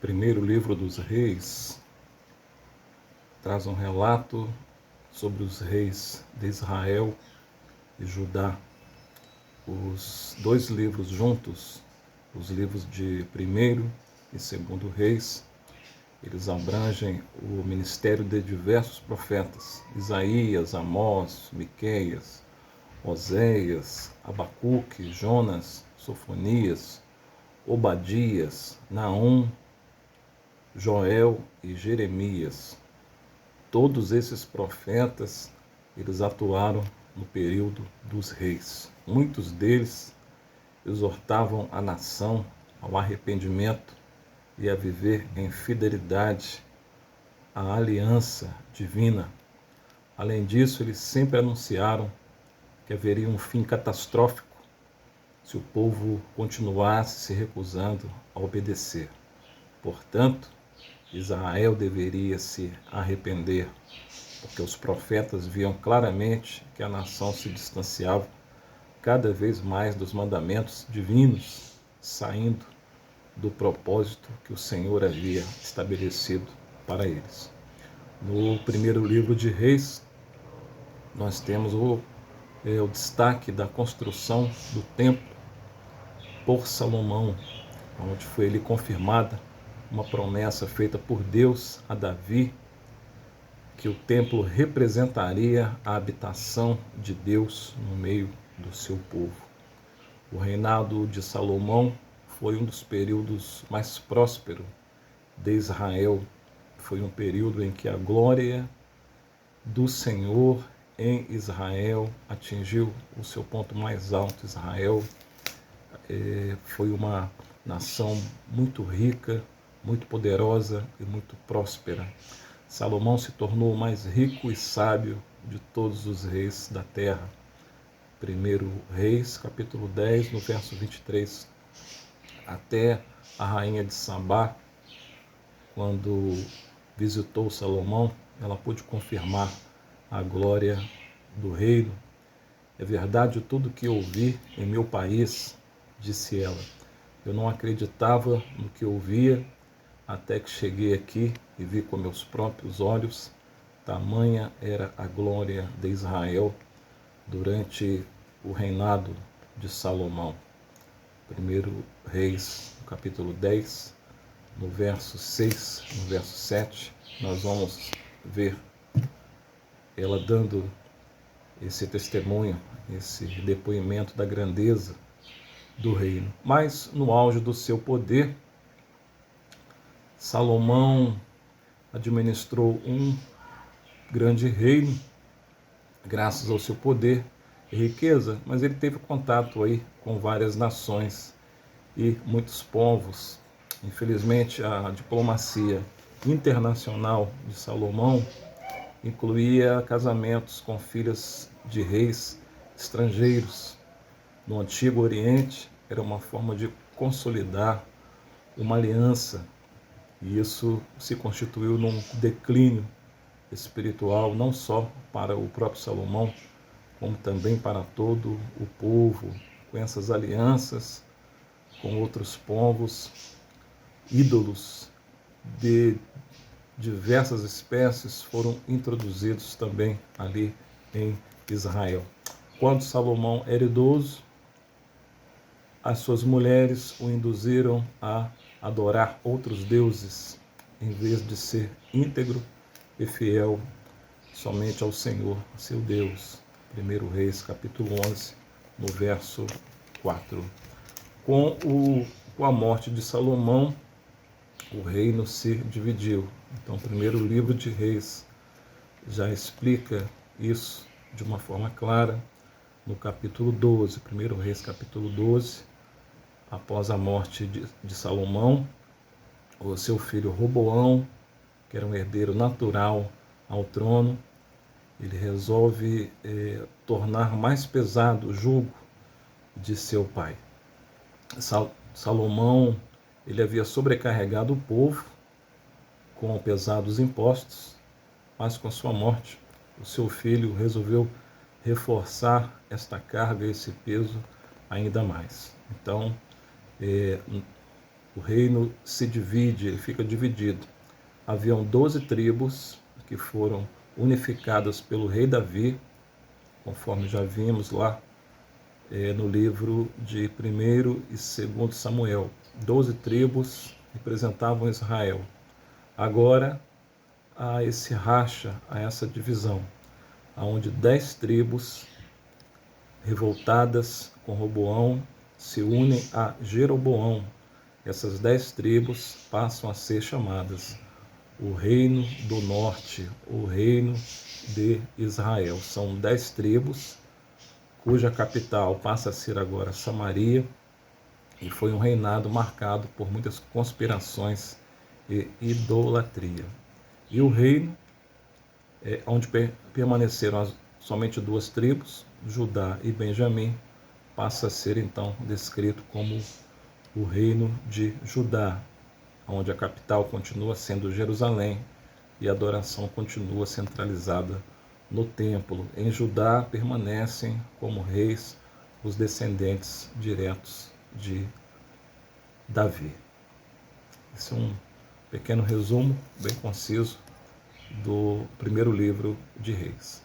Primeiro livro dos Reis traz um relato sobre os reis de Israel e Judá. Os dois livros juntos, os livros de primeiro e segundo Reis, eles abrangem o ministério de diversos profetas: Isaías, Amós, Miqueias, Oséias, Abacuque, Jonas, Sofonias, Obadias, Naum, Joel e Jeremias. Todos esses profetas, eles atuaram no período dos reis. Muitos deles exortavam a nação ao arrependimento e a viver em fidelidade à aliança divina. Além disso, eles sempre anunciaram que haveria um fim catastrófico se o povo continuasse se recusando a obedecer. Portanto, Israel deveria se arrepender, porque os profetas viam claramente que a nação se distanciava cada vez mais dos mandamentos divinos, saindo do propósito que o Senhor havia estabelecido para eles. No primeiro livro de Reis, nós temos o destaque da construção do templo por Salomão, onde foi lhe confirmada uma promessa feita por Deus a Davi, que o templo representaria a habitação de Deus no meio do seu povo. O reinado de Salomão foi um dos períodos mais prósperos de Israel. Foi um período em que a glória do Senhor em Israel atingiu o seu ponto mais alto. Israel foi uma nação muito rica, muito poderosa e muito próspera. Salomão se tornou o mais rico e sábio de todos os reis da terra. Primeiro Reis, capítulo 10, no verso 23. Até a rainha de Sabá, quando visitou Salomão, ela pôde confirmar a glória do reino. É verdade tudo que ouvi em meu país, disse ela. Eu não acreditava no que ouvia, até que cheguei aqui e vi com meus próprios olhos, tamanha era a glória de Israel durante o reinado de Salomão. Primeiro Reis, capítulo 10, no verso 6, no verso 7, nós vamos ver ela dando esse testemunho, esse depoimento da grandeza do reino. Mas no auge do seu poder, Salomão administrou um grande reino, graças ao seu poder e riqueza, mas ele teve contato aí com várias nações e muitos povos. Infelizmente, a diplomacia internacional de Salomão incluía casamentos com filhas de reis estrangeiros. No Antigo Oriente, era uma forma de consolidar uma aliança, e isso se constituiu num declínio espiritual, não só para o próprio Salomão, como também para todo o povo, com essas alianças com outros povos, ídolos de diversas espécies foram introduzidos também ali em Israel. Quando Salomão era idoso, as suas mulheres o induziram a adorar outros deuses, em vez de ser íntegro e fiel somente ao Senhor, seu Deus. 1 Reis, capítulo 11, no verso 4. Com a morte de Salomão, o reino se dividiu. Então, o primeiro livro de Reis já explica isso de uma forma clara no capítulo 12. 1 Reis, capítulo 12, após a morte de Salomão, o seu filho Roboão, que era um herdeiro natural ao trono, ele resolve tornar mais pesado o jugo de seu pai. Salomão, ele havia sobrecarregado o povo com pesados impostos, mas com sua morte, o seu filho resolveu reforçar esta carga, esse peso ainda mais. Então, O reino se divide, ele fica dividido. Haviam 12 tribos que foram unificadas pelo rei Davi, conforme já vimos lá no livro de 1º e 2º Samuel. 12 tribos representavam Israel. Agora há esse racha, há essa divisão, onde 10 tribos revoltadas com Roboão se unem a Jeroboão. Essas 10 tribos passam a ser chamadas o Reino do Norte, o Reino de Israel. São 10 tribos, cuja capital passa a ser agora Samaria, e foi um reinado marcado por muitas conspirações e idolatria. E o reino, onde permaneceram somente 2 tribos, Judá e Benjamim, passa a ser então descrito como o reino de Judá, onde a capital continua sendo Jerusalém e a adoração continua centralizada no templo. Em Judá permanecem como reis os descendentes diretos de Davi. Esse é um pequeno resumo, bem conciso, do primeiro livro de Reis.